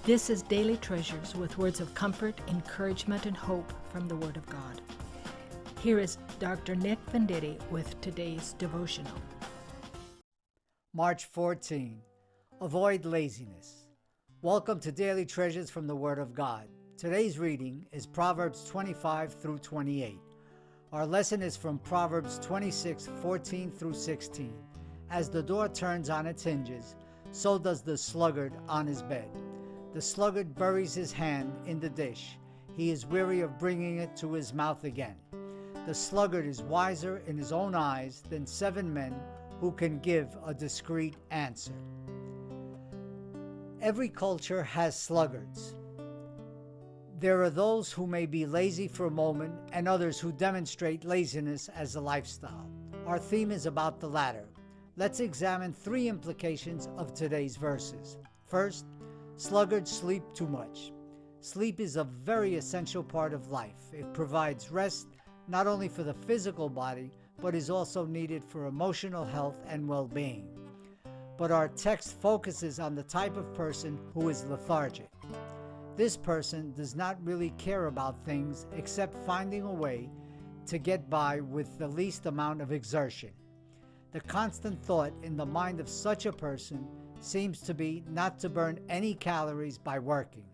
This is Daily Treasures with words of comfort, encouragement, and hope from the Word of God. Here is Dr. Nick Venditti with today's devotional. March 14. Avoid laziness. Welcome to Daily Treasures from the Word of God. Today's reading is Proverbs 25 through 28. Our lesson is from Proverbs 26, 14 through 16. As the door turns on its hinges, so does the sluggard on his bed. The sluggard buries his hand in the dish. He is weary of bringing it to his mouth again. The sluggard is wiser in his own eyes than 7 men who can give a discreet answer. Every culture has sluggards. There are those who may be lazy for a moment and others who demonstrate laziness as a lifestyle. Our theme is about the latter. Let's examine 3 implications of today's verses. First, sluggards sleep too much. Sleep is a very essential part of life. It provides rest not only for the physical body, but is also needed for emotional health and well-being. But our text focuses on the type of person who is lethargic. This person does not really care about things except finding a way to get by with the least amount of exertion. The constant thought in the mind of such a person seems to be not to burn any calories by working.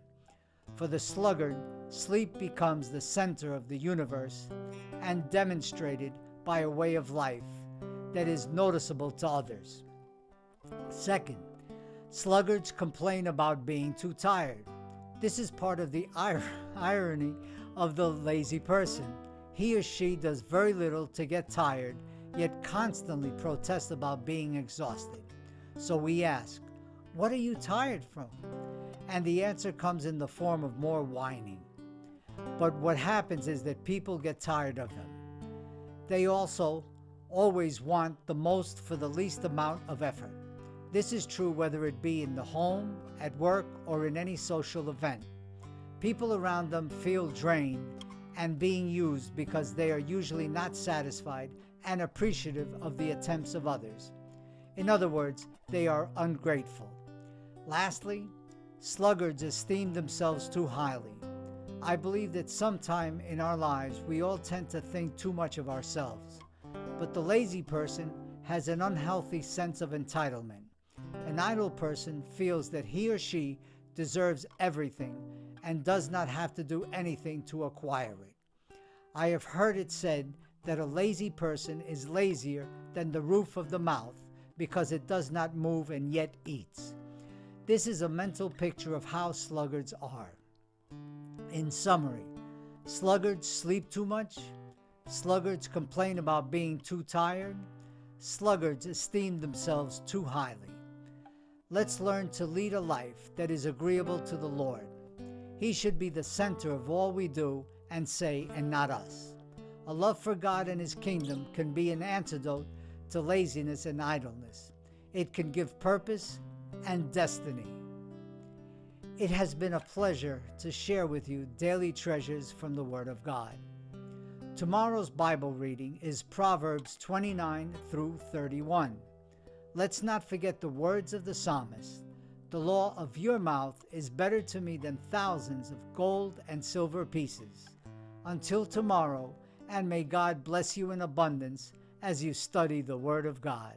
For the sluggard, sleep becomes the center of the universe and demonstrated by a way of life that is noticeable to others. Second, sluggards complain about being too tired. This is part of the irony of the lazy person. He or she does very little to get tired, yet constantly protests about being exhausted. So we ask, what are you tired from? And the answer comes in the form of more whining. But what happens is that people get tired of them. They also always want the most for the least amount of effort. This is true whether it be in the home, at work, or in any social event. People around them feel drained and being used because they are usually not satisfied and appreciative of the attempts of others. In other words, they are ungrateful. Lastly, sluggards esteem themselves too highly. I believe that sometime in our lives we all tend to think too much of ourselves. But the lazy person has an unhealthy sense of entitlement. An idle person feels that he or she deserves everything and does not have to do anything to acquire it. I have heard it said that a lazy person is lazier than the roof of the mouth because it does not move and yet eats. This is a mental picture of how sluggards are. In summary, sluggards sleep too much, sluggards complain about being too tired, sluggards esteem themselves too highly. Let's learn to lead a life that is agreeable to the Lord. He should be the center of all we do and say, and not us. A love for God and His kingdom can be an antidote to laziness and idleness. It can give purpose and destiny. It has been a pleasure to share with you daily treasures from the Word of God. Tomorrow's Bible reading is Proverbs 29 through 31. Let's not forget the words of the psalmist. The law of your mouth is better to me than thousands of gold and silver pieces. Until tomorrow, and may God bless you in abundance as you study the Word of God.